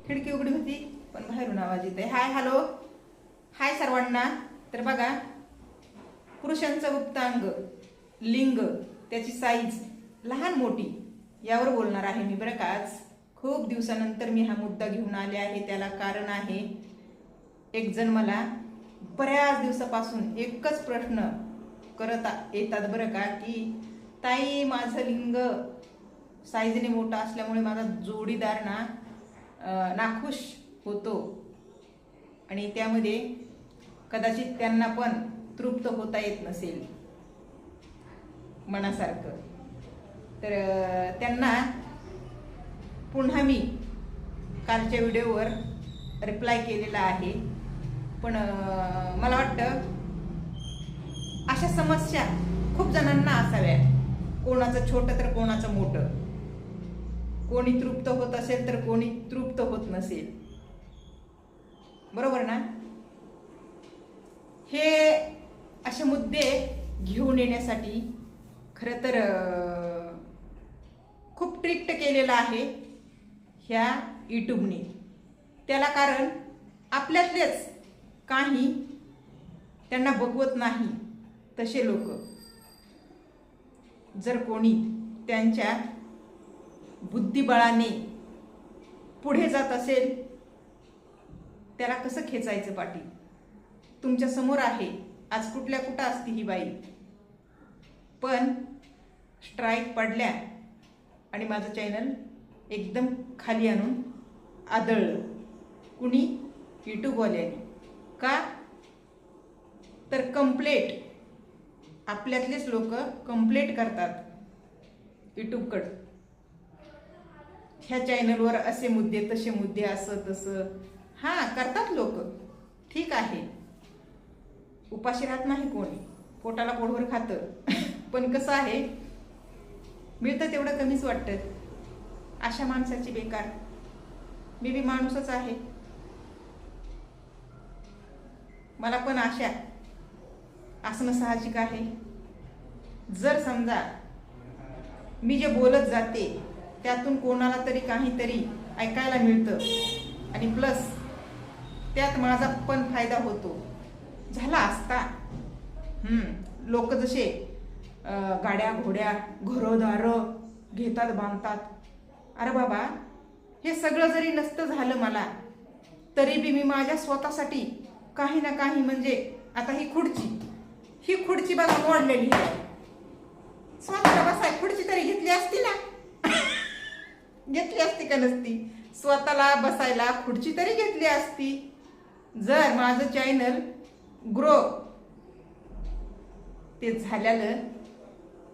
खिडकी उघडी होती पण बाहेरून आवाज येतोय. हाय हॅलो हाय सर्वांना. तर बघा, पुरुषांचं गुप्तांग, लिंग, त्याची साईज लहान मोठी यावर बोलणार आहे मी बरं का. आज खूप दिवसानंतर मी हा मुद्दा घेऊन आले आहे. त्याला कारण आहे, एक जण मला बऱ्याच दिवसापासून एकच प्रश्न करत येतात बरं का, की ताई माझं लिंग साईजने मोठा असल्यामुळे माझा जोडीदार नाखुश होतो आणि त्यामध्ये कदाचित त्यांना पण तृप्त होता येत नसेल मनासारखं. तर त्यांना पुन्हा मी कालच्या व्हिडिओवर रिप्लाय केलेला आहे. पण मला वाटतं अशा समस्या खूप जणांना असाव्या, कोणाचं छोटं तर कोणाचं मोठं, कोणी तृप्त होत असेल तर कोणी तृप्त होत नसेल, बरोबर ना. हे असे मुद्दे घेऊन येण्यासाठी खरं तर खूप ट्रिक्ट केलेलं आहे ह्या यूट्यूबने. त्याला कारण आपल्यातलेच काही त्यांना बघवत नाही तसे लोक, जर कोणी त्यांच्या बुद्धिबळाने पुढे जात असेल त्याला कसं खेचायचं पाठी. तुमच्या समोर आहे, आज कुठल्या कुठं असती ही बाई, पण स्ट्राईक पडल्या आणि माझं चॅनल एकदम खाली आणून आदळलं. कुणी? यूट्यूबवाल्याने. का तर कंप्लेंट, आपल्यातलेच लोक कंप्लेंट करतात यूट्यूबकडं, ह्या चॅनलवर असे मुद्दे तसे मुद्दे असं तसं. हां करतात लोक, ठीक आहे, उपाशी राहत नाही कोणी, पोटाला पोटभर खातं. पण कसं आहे, मिळतं तेवढं कमीच वाटतं. अशा माणसाची बेकार. मी बी माणूसच आहे, मला पण आशा असणं साहजिक आहे. जर समजा मी जे बोलत जाते त्यातून कोणाला तरी काहीतरी ऐकायला मिळतं आणि प्लस त्यात माझा पण फायदा होतो, झाला असता. लोक जसे गाड्या घोड्या घरदारं घेतात बांधतात, अरे बाबा हे सगळं जरी नसतं झालं मला, तरी बी मी माझ्या स्वतःसाठी काही ना काही, म्हणजे आता ही खुर्ची बघा मोडलेली आहे, स्वतःला बसाय खुर्ची तरी घेतली असती ना. घेतली असती का नसती? स्वतःला बसायला खुर्ची तरी घेतली असती. जर माझं चॅनल ग्रो ते झाल्यानं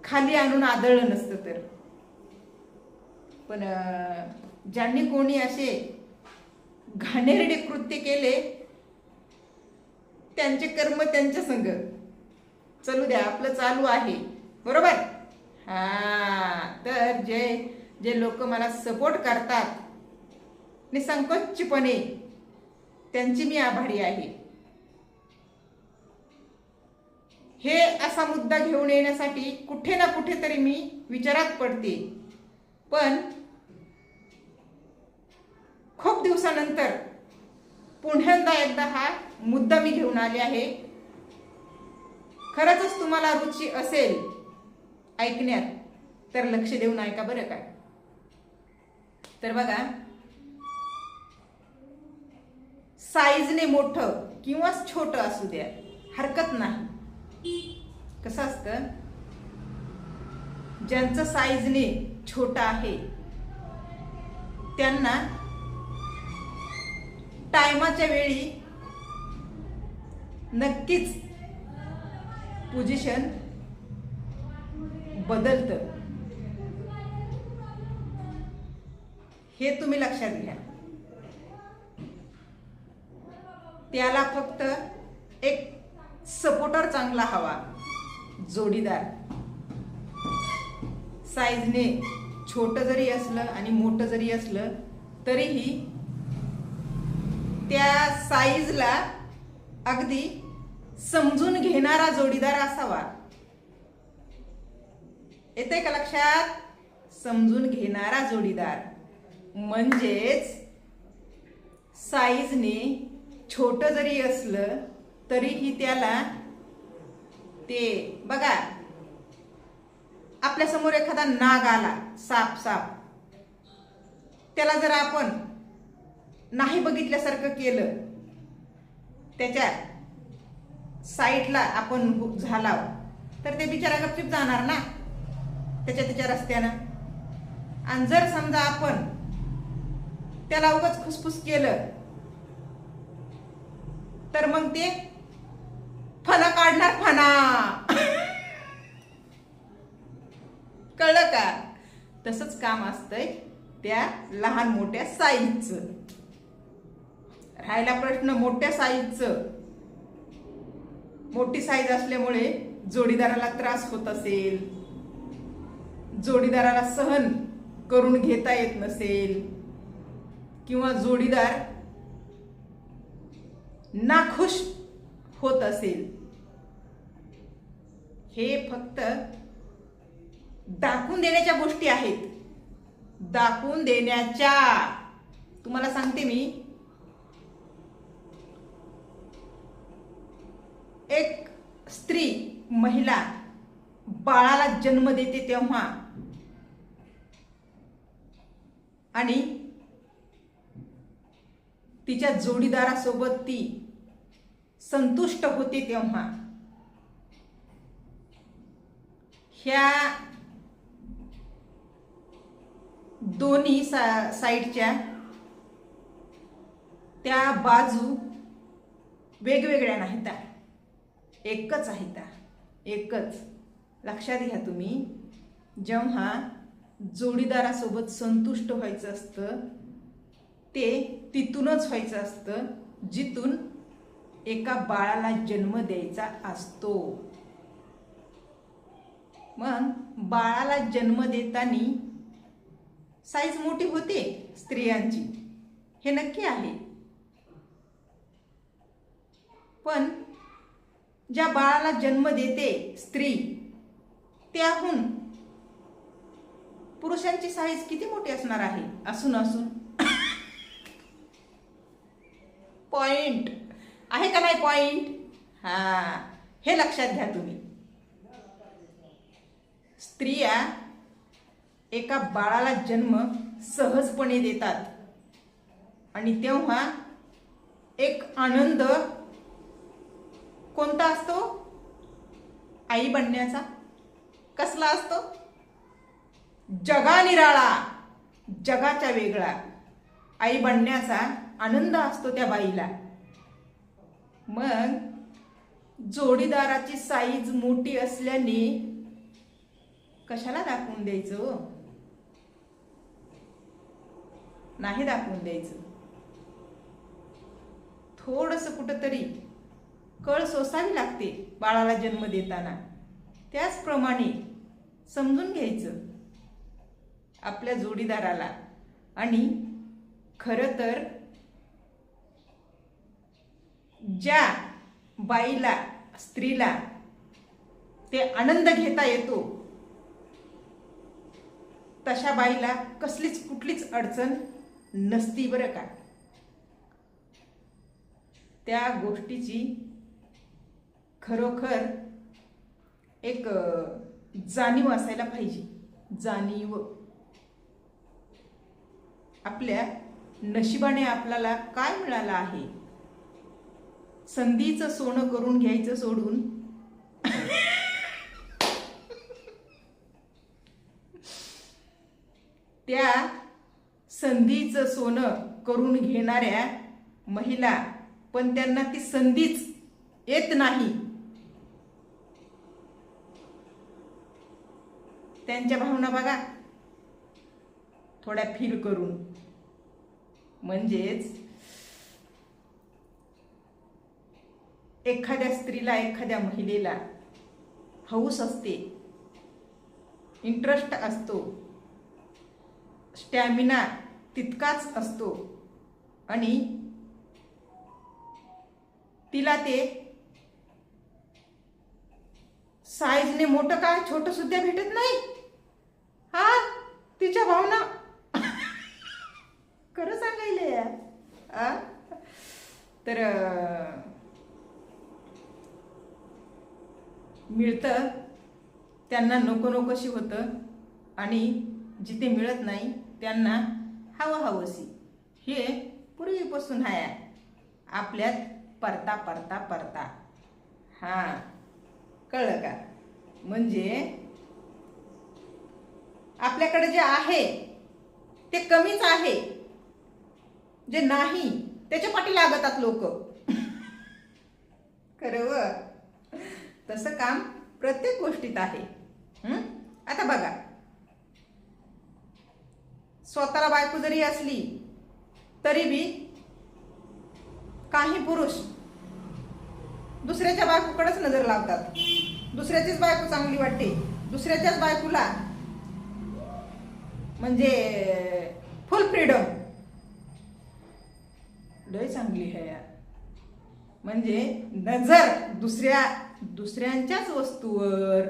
खाली आणून आदळलं नसतं तर. पण ज्यांनी कोणी असे घाणेरडे कृत्य केले त्यांचे कर्म त्यांच्या संग चालू द्या, आपलं चालू आहे, बरोबर. तर जे लोक मला सपोर्ट करतात निसंकोचपणे, त्यांची मी आभारी आहे. हे असा मुद्दा घेऊन येण्यासाठी कुठे ना कुठे तरी मी विचारात पडते. पण खूप दिवसानंतर पुन्हा एकदा हा मुद्दा मी घेऊन आले आहे. खरंच तुम्हाला रुची असेल ऐकण्यात तर लक्ष देऊन ऐका बरं का. तर बघा, साईजने मोठं किंवा छोटं असू द्या, हरकत नाही. कसं असतं, ज्यांचं साईजने छोटं आहे त्यांना टायमाच्या वेळी नक्कीच पोझिशन बदलतं, हे तुम्ही लक्षात घ्या. त्याला फक्त एक सपोर्टर चांगला हवा, जोडीदार. साईजने छोटं जरी असलं आणि मोठं जरी असलं तरीही त्या साईजला अगदी समजून घेणारा जोडीदार असावा. येते का लक्षात? समजून घेणारा जोडीदार, म्हणजेच साईजने छोट जरी असलं तरीही त्याला ते बघा, आपल्या समोर एखादा नाग आला, साप, त्याला जर आपण नाही बघितल्यासारखं केलं, त्याच्या साईडला आपण झाला तर ते बिचारा गपचूप जाणार ना त्याच्या रस्त्यानं. आणि जर समजा आपण त्याला उगाच खुसफुस केलं तर मग ते फणा काढणार, फणा. कळलं का? तसंच काम असतंय त्या लहान मोठ्या साईजचं. राहिला प्रश्न मोठ्या साईजचं, मोठी साईज असल्यामुळे जोडीदाराला त्रास होत असेल, जोडीदाराला सहन करून घेता येत नसेल, किंवा जोडीदार नाखुश होत असेल, हे फक्त दाखवून देण्याच्या गोष्टी आहेत. दाखवून देण्याच्या. तुम्हाला सांगते मी, एक स्त्री, महिला बाळाला जन्म देते तेव्हा आणि तिच्या जोडीदारासोबत ती संतुष्ट होते तेव्हा ह्या दोन्ही साईडच्या त्या बाजू वेगवेगळ्या नाहीत, एकच आहेत. एकच. लक्षात घ्या तुम्ही, जेव्हा जोडीदारासोबत संतुष्ट व्हायचं असतं ते तिथूनच व्हायचं असतं जिथून एका बाळाला जन्म द्यायचा असतो. मग बाळाला जन्म देताना साईज मोठी होते स्त्रियांची, हे नक्की आहे. पण ज्या बाळाला जन्म देते स्त्री, त्याहून पुरुषांची साईज किती मोठी असणार आहे असून पॉइंट आहे का नाही पॉइंट? हे लक्षात घ्या तुम्ही. स्त्रिया एका बाळाला जन्म सहजपणे देतात आणि तेव्हा एक आनंद कोणता असतो? आई बनण्याचा. कसला असतो? जगानिराळा, जगाच्या वेगळा आई बनण्याचा आनंद असतो त्या बाईला. मग जोडीदाराची साईज मोठी असल्याने कशाला दाखवून द्यायचं? नाही दाखवून द्यायचं. थोडंसं कुठंतरी कळ सोसावी लागते बाळाला जन्म देताना. त्याचप्रमाणे समजून घ्यायचं आपल्या जोडीदाराला. आणि खरं तर ज्या बाईला, स्त्रीला ते आनंद घेता येतो तशा बाईला कसलीच कुठलीच अडचण नसती बरं का. त्या गोष्टीची खरोखर एक जाणीव असायला पाहिजे. जाणीव. आपल्या नशिबाने आपल्याला काय मिळालं आहे? संधीचं सोनं करून घ्यायचं सोडून त्या संधीचं सोनं करून घेणाऱ्या महिला, पण त्यांना ती संधीच येत नाही. त्यांच्या भावना बघा थोड्या फील करून. म्हणजेच एखाद्या स्त्रीला, एखाद्या महिलेला हौस असते, इंटरेस्ट असतो, स्टॅमिना तितकाच असतो आणि तिला ते साईजने मोठं काय छोटं सुद्धा भेटत नाही. तिच्या भावना खरं सांगायला तर मिळतं त्यांना नको नकोशी होतं आणि जिथे मिळत नाही त्यांना हवं हवंसी. हे पूर्वीपासून आहे आपल्यात परता परता परता. हां, कळलं का? म्हणजे आपल्याकडे जे आहे ते कमीच आहे, जे नाही त्याच्या पाठी लागतात लोक. खरं व तसं काम प्रत्येक गोष्टीत आहे. आता बघा, स्वतःला बायको जरी असली तरी बी काही पुरुष दुसऱ्याच्या बायकोकडेच नजर लावतात. दुसऱ्याचीच बायको चांगली वाटते, दुसऱ्याच्याच बायकोला म्हणजे फुल फ्रीडम, लय चांगली आहे यार. म्हणजे नजर दुसऱ्यांच्याच वस्तूवर,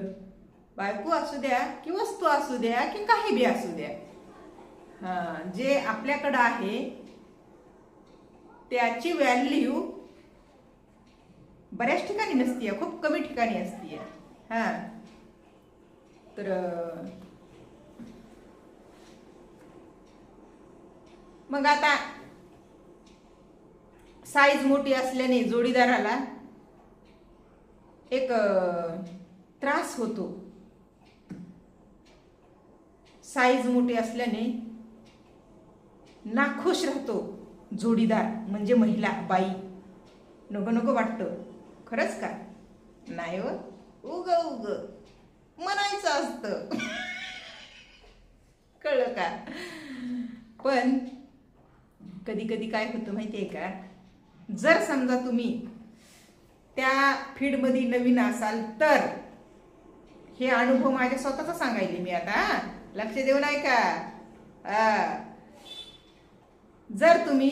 बायको असू द्या की वस्तू असू द्या की काही बी असू द्या, जे आपल्याकडं आहे त्याची व्हॅल्यू बऱ्याच ठिकाणी नसते, खूप कमी ठिकाणी असते. तर मग आता साईज मोठी असल्याने जोडीदाराला एक त्रास होतो. साईज मोठी असल्याने नाखुश राहतो जोडीदार, म्हणजे महिला, बाई. नको नको वाटतं. खरंच का? नाही हो, उग उग म्हणायचं असतं. कळलं का? पण कधी कधी काय होतं माहितीये का, जर समजा तुम्ही त्या फील्डमध्ये नवीन असाल तर, हे अनुभव माझ्या स्वतःचा सांगायले मी आता, लक्ष देऊन ऐका. जर तुम्ही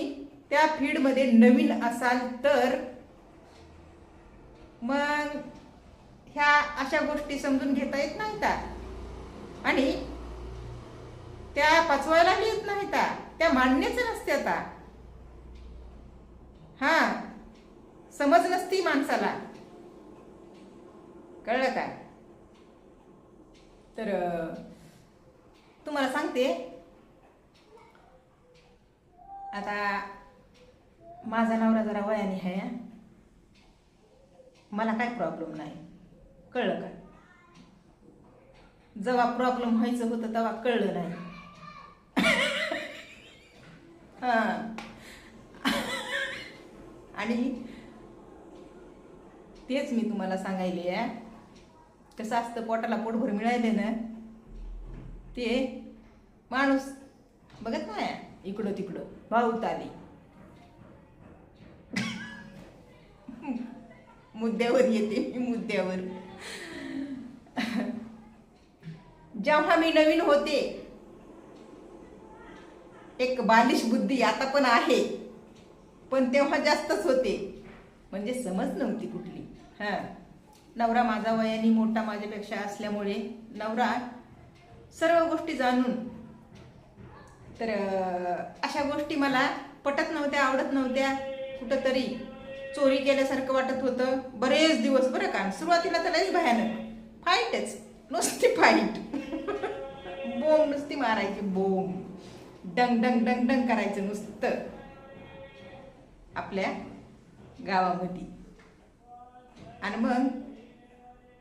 त्या फील्डमध्ये नवीन असाल तर मग ह्या अशा गोष्टी समजून घेता येत नाहीत आणि त्या पचवायला येत नाहीत, त्या मान्यच नसते. आता समज नसती माणसाला. कळलं का? तर तुम्हाला सांगते, आता माझा नवरा जरा वयाने आहे, मला काय प्रॉब्लेम नाही. कळलं का? जेव्हा प्रॉब्लेम व्हायचं होतं तेव्हा कळलं नाही. आणि तेच मी तुम्हाला सांगायले, कसं असतं, पोटाला पोटभर मिळाले ना, ते माणूस बघत नाही इकडं तिकडं भाऊत आली. मुद्द्यावर येते मी, मुद्द्यावर. जेव्हा मी नवीन होते, एक बालिश बुद्धी आता पण आहे, पण तेव्हा जास्तच होते. म्हणजे समज नव्हती कुठली. नवरा माझा वयाने मोठा माझ्यापेक्षा असल्यामुळे नवरा सर्व गोष्टी जाणून, तर अशा गोष्टी मला पटत नव्हत्या, आवडत नव्हत्या. कुठंतरी चोरी केल्यासारखं वाटत होतं बरेच दिवस. बरं का, सुरुवातीला तर लयच भयानक, फाईटच, नुसती फाईट. बोंब नुसती मारायची, बोंब, डंग डंग डंग डंग करायचं नुसतं आपल्या गावामध्ये. आणि मग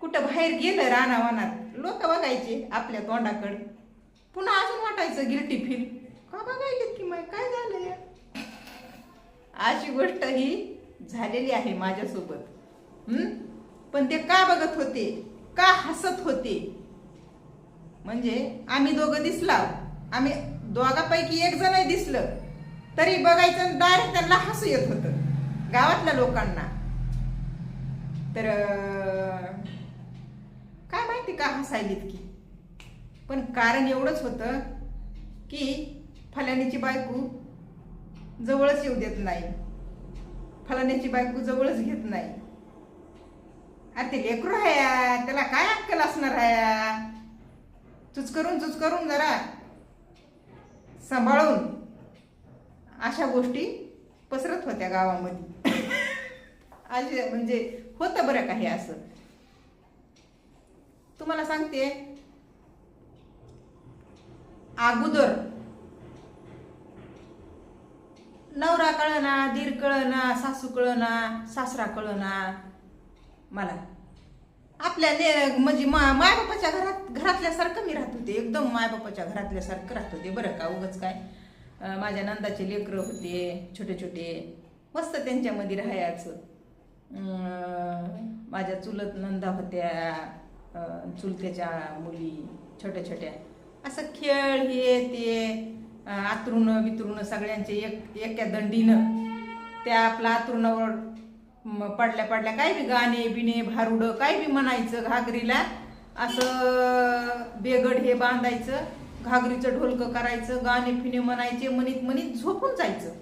कुठं बाहेर गेलं रानावानात, लोक बघायचे आपल्या तोंडाकडं, पुन्हा अजून वाटायचं गिल्टी फील, का बघायलेत की मग काय झालं या. अशी गोष्ट ही झालेली आहे माझ्यासोबत. पण ते का बघत होते, का हसत होते, म्हणजे आम्ही दोघं दिसला, आम्ही दोघांपैकी एक जण दिसलं तरी बघायचं, डायरेक्ट त्यांना हसू येत होतं गावातल्या लोकांना. तर काय माहिती का हसायलीत की, पण कारण एवढंच होतं की फलाण्याची बायको जवळच येऊ देत नाही, फलाण्याची बायको जवळच घेत नाही. अरे ते लेकरू आहे, त्याला काय अक्कल असणार आहे. चुचकरून जरा सांभाळून अशा गोष्टी पसरत होत्या गावामध्ये. असे म्हणजे होतं बरं का हे असं. तुम्हाला सांगते, अगोदर नवरा कळना, दीर कळना, सासू कळना, सासरा कळना मला. आपल्या म्हणजे मायबापाच्या घरातल्यासारखं मी राहत होते, एकदम मायबापाच्या घरातल्यासारखं राहत होते बरं का. उगाच काय, माझ्या नंदाचे लेकरं होते छोटे छोटे, मस्त त्यांच्यामध्ये राहायचं. माझ्या चुलत नंदा होत्या, चुलत्याच्या मुली छोट्या छोट्या, असं खेळ हे ते आतरुण बितरुण सगळ्यांचे एका दंडीनं त्या आपल्या आतरुणावर पडल्या पडल्या काही बी गाणे बिणे भारुडं काही बी म्हणायचं. घागरीला असं बेगड हे बांधायचं, घागरीचं ढोलकं करायचं, गाणे फिने म्हणायचे, म्हणीत म्हणीत झोपून जायचं.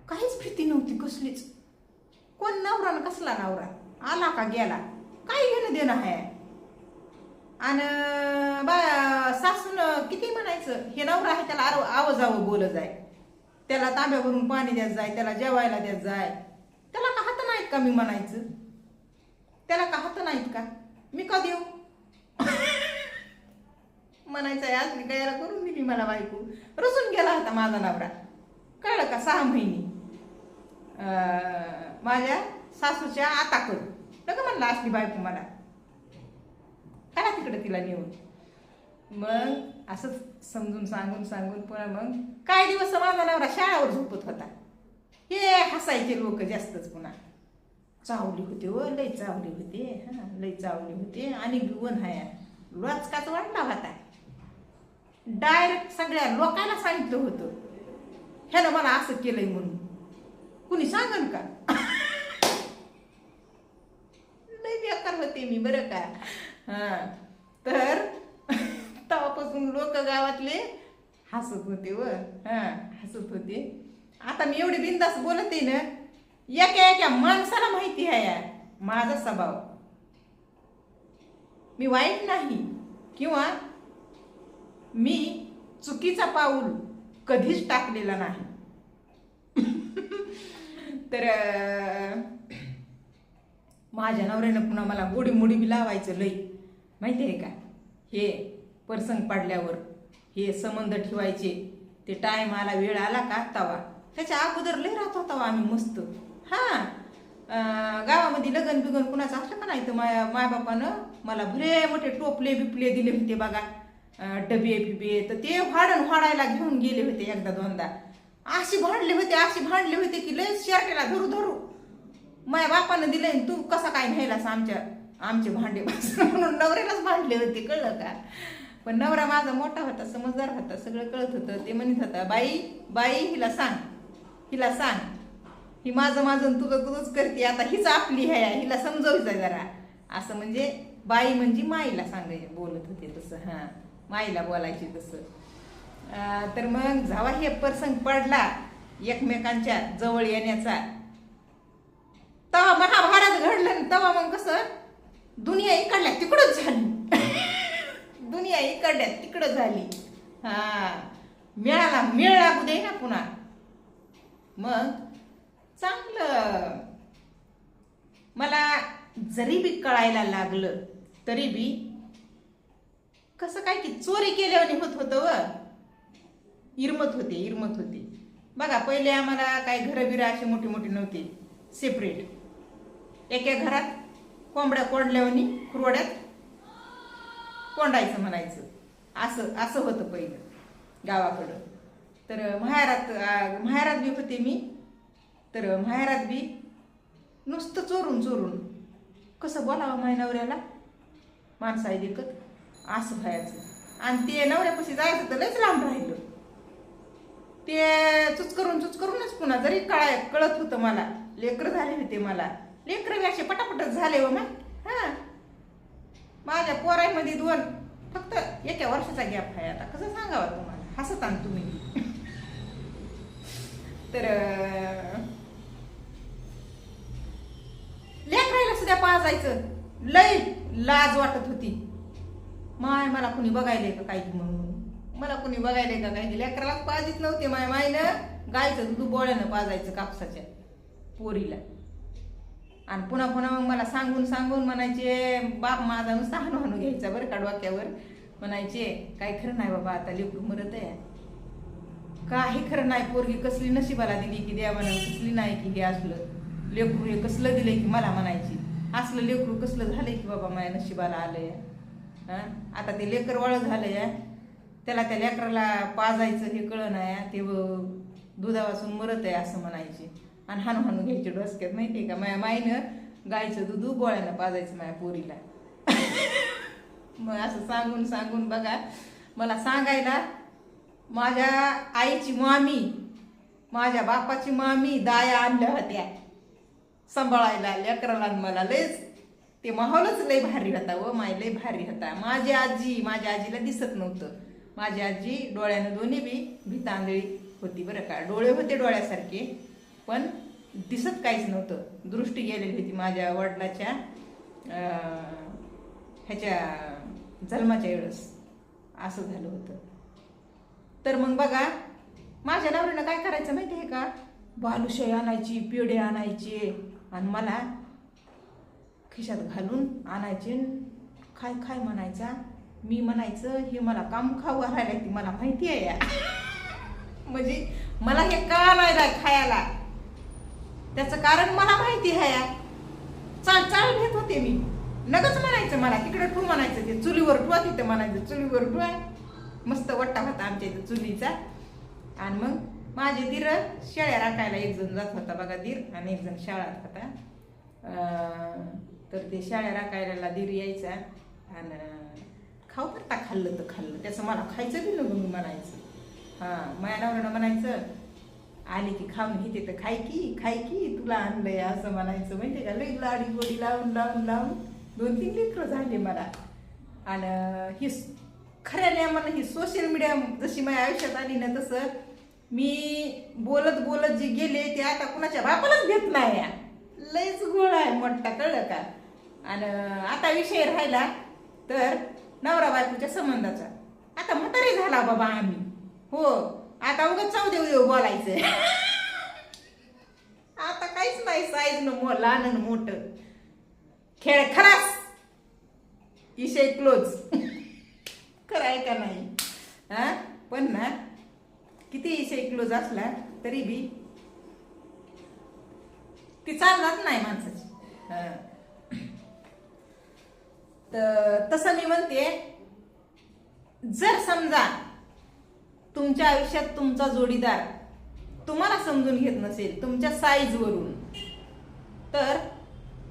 काहीच भीती नव्हती कसलीच. कोण नवरा न कसला नवरा आला का गेला काही घेणं देणं आहे. आणि सासून किती म्हणायचं, हे नवरा आहे त्याला आवाजावं बोलत जाय, त्याला तांब्यावरून पाणी द्यायचं जाय, त्याला जेवायला द्यायचं जाय, त्याला का हात नाहीत का मी म्हणायचं, त्याला का हात नाहीत का मी का देऊ म्हणायचं. आज मी काय करून दिली मला बायको, रुसून गेला होता माझा नवरा, कळलं का. 6 महिने माझ्या सासूच्या आताकडं नका म्हणलं असली बायको मला, करा तिकडे तिला नेऊन. मग असंच समजून सांगून पुन्हा मग काय दिवस माझा नवरा शाळेवर झोपत होता. हे हसायचे लोक जास्तच. पुन्हा चावली होते व लई चावली होते, हा लई चावली होते. आणि वन हाय लोचकाच वाटला होता. डायरेक्ट सगळ्या लोकांना सांगितलं होतं ह्यानं मला असं केलंय म्हणून. कुणी सांगन का लई बेकार होते मी बरं का. हा तर तेव्हापासून लोक गावातले हसत होते व हसत होते. आता मी एवढी बिंदास बोलते ना, एका माणसाला माहिती आहे माझा स्वभाव. मी वाईट नाही किंवा मी चुकीचा पाऊल कधीच टाकलेला नाही. तर माझ्या नवऱ्यानं पुन्हा मला गोडी मोडी बी लावायचं लई, माहिती आहे का. हे प्रसंग पडल्यावर हे संबंध ठेवायचे, ते टाइम आला वेळ आला का तवा. त्याच्या अगोदर लई राहत होता आम्ही मस्त. हा गावामध्ये लगन बिगन कुणाचं असलं का नाही तर मायबापानं मला भले मोठे टोपले बिपले दिले होते बघा, डबे बिबे. तर ते व्हाडायला घेऊन गेले होते एकदा दोनदा. अशी भांडले होते की लय शर्टेला धरू धरू माझ्या बापानं दिले, तू कसा काय न्यायलास आमचे भांडे म्हणून नवऱ्यालाच भांडले होते, कळलं का. पण नवरा माझा मोठा होता, समजदार होता, सगळं कळत होतं. ते म्हणत होता, बाई हिला सांग, ही माझं तुझंच करते, आता हीच आपली आहे, हिला समजवायचं जरा असं. म्हणजे बाई म्हणजे माईला सांगायचे बोलत होते तसं. हा माईला बोलायचे तसं. तर मग जेव्हा हे प्रसंग पडला एकमेकांच्या जवळ येण्याचा, तेव्हा महाभारत घडलं. तेव्हा मग कसं दुनिया इकडल्या तिकडच झाली दुनिया इकडल्या तिकडं झाली. हा मेळ लागू दे ना पुन्हा. मग चांगलं मला जरी बी कळायला लागलं तरी बी कसं काय की चोरी केल्याने होतं व इरमत होते बघा. पहिले आम्हाला काही घरं बिरं अशी मोठी मोठी नव्हती, सेपरेट. एका घरात कोंबड्या कोंडल्यावानी खुरवड्यात कोंडायचं म्हणायचं, असं होतं पहिलं गावाकडं. तर माहेरात बी होते मी. तर माहेरात बी नुसतं चोरून कसं बोलावं माझ्या नवऱ्याला, माणसं आहे देखत असं व्हायचं. आणि ते नवऱ्यापाशी जायचं तर लयच लांब राहिलं. ते चुचकरूनच पुन्हा जरी कळत होतं मला, लेकरं झाले होते मला, लेकरं बी असे पटापटच झाले हो मग. हा माझ्या पोरांमध्ये 2 फक्त 1 वर्षाचा गॅप आहे. आता कसं सांगावं तुम्हाला, हसत आण तुम्ही. तर लेकरायला सुद्धा पाजायचं लय लाज वाटत होती. मला कुणी बघायलंय का काही म्हणून, मला कुणी बघायलंय का काही. लेकरालाच पाजीत नव्हते. मायनं गायचं दूध बोळ्यानं पाजायचं कापसाच्या पोरीला. आणि पुन्हा पुन्हा मग मला सांगून सांगून म्हणायचे, बाप माझा नुसता हाणू घ्यायचा बरं का डोक्यावर. म्हणायचे काय खरं नाही बाबा, आता लेकरू मरत आहे, काही खरं नाही, पोरगी कसली नशिबाला दिली की देवानं, कसली नाही की हे असलं लेकरू, हे कसलं दिलंय की मला म्हणायची, असलं लेकरू कसलं झालंय की बाबा माझ्या नशिबाला आलंय. आता ते लेकर वळ झालंय, त्याला त्या लेकराला पाजायचं हे कळलं नाही, ते दुधा वाचून मरत आहे असं म्हणायचे. आणि हाणू घ्यायचे डोसक्यात, माहितीये का, माझ्या माईनं गायचं दूध गोळ्यानं पाजायचं माझ्या पोरीला. मग असं सांगून सांगून बघा, मला सांगायला माझ्या आईची मामी, माझ्या बापाची मामी दाया आणल्या होत्या सांभाळायला लेकराला. मला लयच ते माहोलच लय भारी होता व माय, लय भारी होता. माझ्या आजीला दिसत नव्हतं. माझी आजी डोळ्यानं दोन्ही बी भितांदळी होती बरं का, डोळे होते डोळ्यासारखे पण दिसत काहीच नव्हतं, दृष्टी गेलेली होती माझ्या वडिलाच्या ह्याच्या जन्माच्या वेळेस, असं झालं होतं. तर मग बघा, माझ्या नवऱ्यानं काय करायचं माहिती आहे का, बालुशाही आणायची, पेढे आणायचे आणि मला खिशात घालून आणायचे. काय काय म्हणायचा, मी म्हणायचं हे मला काम खाऊ घालायला ती मला माहिती आहे या. म्हणजे मला हे का नाही खायला, त्याचं कारण मला माहिती आहे या. चाळ घेत होते मी, नगच म्हणायचं मला तिकडे ठू म्हणायचं, ते चुलीवर ठुवा तिथं म्हणायचं, चुलीवर ठुवा. मस्त वट्टा होता आमच्या इथं चुलीचा. आणि मग माझे दीर शेळ्या राखायला, एक जण जात होता बघा दीर आणि एक जण शाळात होता. तर ते शाळ्या राखायला दीर यायचा आणि खाऊ करता खाल्लं तर खाल्लं, त्याचं मला खायचं बी नको मी म्हणायचं. माझ्या नवऱ्यानं म्हणायचं, आली की खाऊन घेते तर खाय की तुला आणलंय असं म्हणायचं. माहिती का, लई लाडी गोडी लावून लावून लावून 2-3 लेकरं झाले मला. आणि ही खऱ्या मला ही सोशल मीडिया जशी माझ्या आयुष्यात आली ना, तसं मी बोलत बोलत जे गेले ते आता कुणाच्या बापालाच भेट नाही. लयच गोळ आहे मोठा, कळलं का. आणि आता विषय राहिला तर नवरा बायकोच्या संबंधाचा. आता म्हातारी झाला बाबा आम्ही, हो, आता उगाच चौदेव बोलायचं. आता काहीच नाही, साईज न लहान मोठं खेळ खराच, विषय क्लोज. कराय का नाही. पण ना किती विषय क्लोज असला तरी बी ती चालणार नाही माणसाची. तर तसं मी म्हणते, जर समजा तुमच्या आयुष्यात तुमचा जोडीदार तुम्हाला समजून घेत नसेल तुमच्या साईजवरून, तर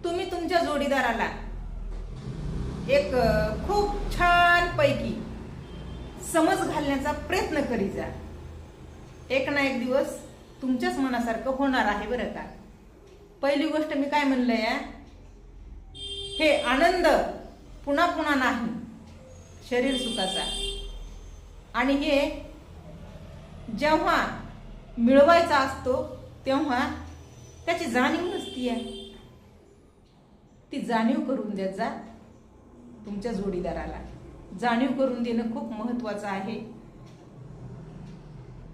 तुम्ही तुमच्या जोडीदाराला एक खूप छान पैकी समज घालण्याचा प्रयत्न करीत जा. एक ना एक दिवस तुमच्याच मनासारखं होणार आहे बरं का. पहिली गोष्ट मी काय म्हणलंय, हे आनंद पुन्हा पुन्हा नाही शरीर सुखाचा, आणि हे जेव्हा मिळवायचा असतो तेव्हा त्याची जाणीव नसतीये. ती जाणीव करून देत जा तुमच्या जोडीदाराला. जाणीव करून देणं खूप महत्वाचं आहे.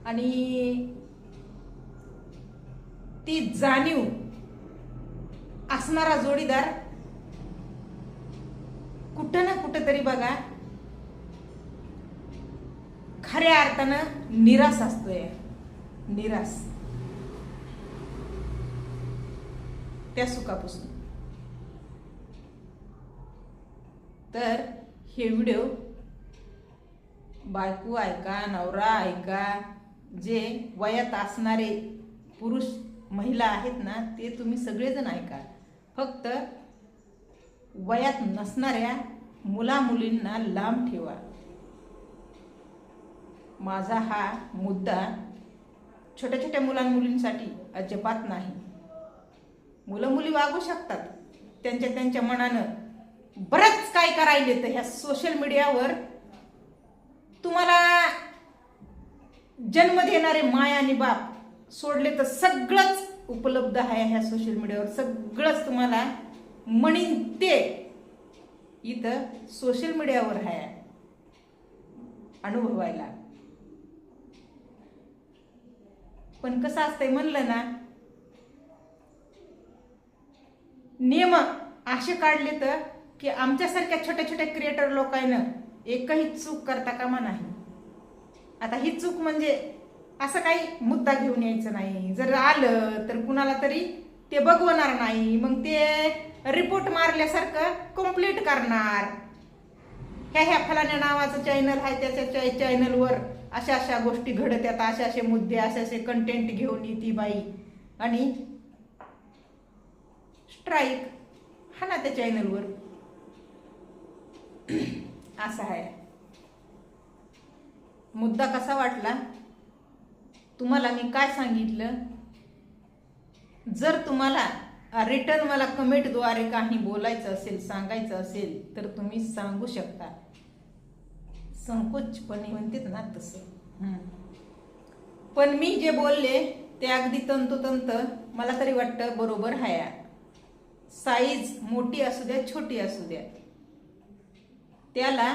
आणि ती जाणीव असणारा जोडीदार कुठं ना कुठं तरी बघा खऱ्या अर्थानं निराश असतोय, निराश त्या सुखापासून. तर हे व्हिडिओ बायको ऐका, नवरा ऐका, जे वयात असणारे पुरुष महिला आहेत ना ते तुम्ही सगळेजण ऐका. फक्त वयात नसणाऱ्या मुला मुलींना लांब ठेवा. माझा हा मुद्दा छोट्या छोट्या मुलांमुलींसाठी अजिबात नाही. मुलं मुली वागू शकतात त्यांच्या त्यांच्या मनानं. बरंच काय करायले तर ह्या सोशल मीडियावर तुम्हाला जन्म देणारे माय आणि बाप सोडले तर सगळंच उपलब्ध आहे ह्या सोशल मीडियावर. सगळंच तुम्हाला म्हणीन ते इथं सोशल मीडियावर आहे अनुभवायला. पण कसं असतंय म्हणलं ना, नियम असे काढले तर की आमच्यासारख्या छोट्या छोट्या क्रिएटर लोकांना एकही चूक करता कामा नाही. आता ही चूक म्हणजे असं काही मुद्दा घेऊन यायचं नाही. जर आलं तर कुणाला तरी ते बघवणार नाही, मग ते रिपोर्ट मारल्यासारखं कंप्लीट करणार. ह्या फलाण्या नावाचं चॅनल आहे, त्याच्या चॅनलवर अशा अशा गोष्टी घडत येतात, असे असे मुद्दे, असे असे कंटेंट घेऊन येते बाई आणि स्ट्राईक हा ना त्या चॅनलवर. असं आहे. मुद्दा कसा वाटला तुम्हाला, मी काय सांगितलं? जर तुम्हाला रिटर्न मला कमेंटद्वारे काही बोलायचं असेल, सांगायचं असेल तर तुम्ही सांगू शकता. संकोचपणे म्हणतात ना तसं. पण मी जे बोलले ते अगदी तंतोतंत मला तरी वाटतं बरोबर आहे. साईज मोठी असू द्या, छोटी असू द्या, त्याला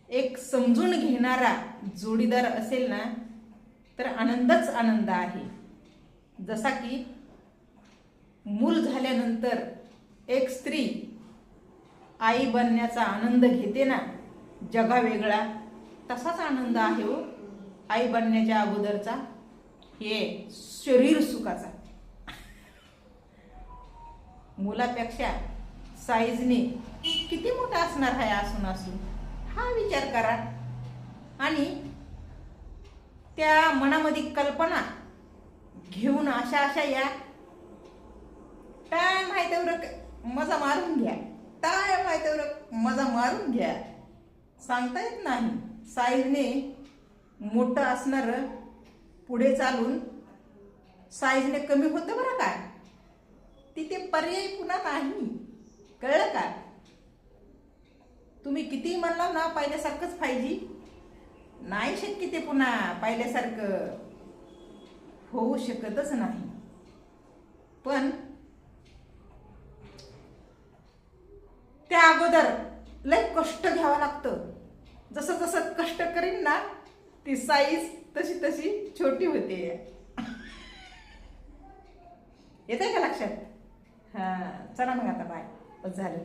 एक समजून घेणारा जोडीदार असेल ना तर आनंदच आनंद आहे. जसा की मूल झाल्यानंतर एक स्त्री आई बनण्याचा आनंद घेते ना, जगा वेगळा, तसाच आनंद आहे हो आई बनण्याच्या अगोदरचा, हे शरीर सुखाचा. मुलापेक्षा साईजने किती मोठा असणार आहे असून असून, हा विचार करा. आणि त्या मनामध्ये कल्पना घेऊन अशा अशा या टाइम आहे तेवढं मजा मारून घ्या, टाइम आहे तेवढं मजा मारून घ्या. सांगता येत नाही. साईजने मोठं असणार पुढे चालून साईजने कमी होतं बरं का. तिथे पर्याय पुन्हा नाही, कळलं का? तुम्ही किती म्हणला ना पहिल्यासारखंच पाहिजे, नाही शक्य ते पुन्हा पहिल्यासारखं होऊ शकतच नाही. पण त्या अगोदर लय कष्ट घ्यावं लागतं. जसं जसं कष्ट करीन ना ती साईज तशी तशी छोटी होते. येतंय का लक्षात? हा, चला मग आता बाय, बस झालं.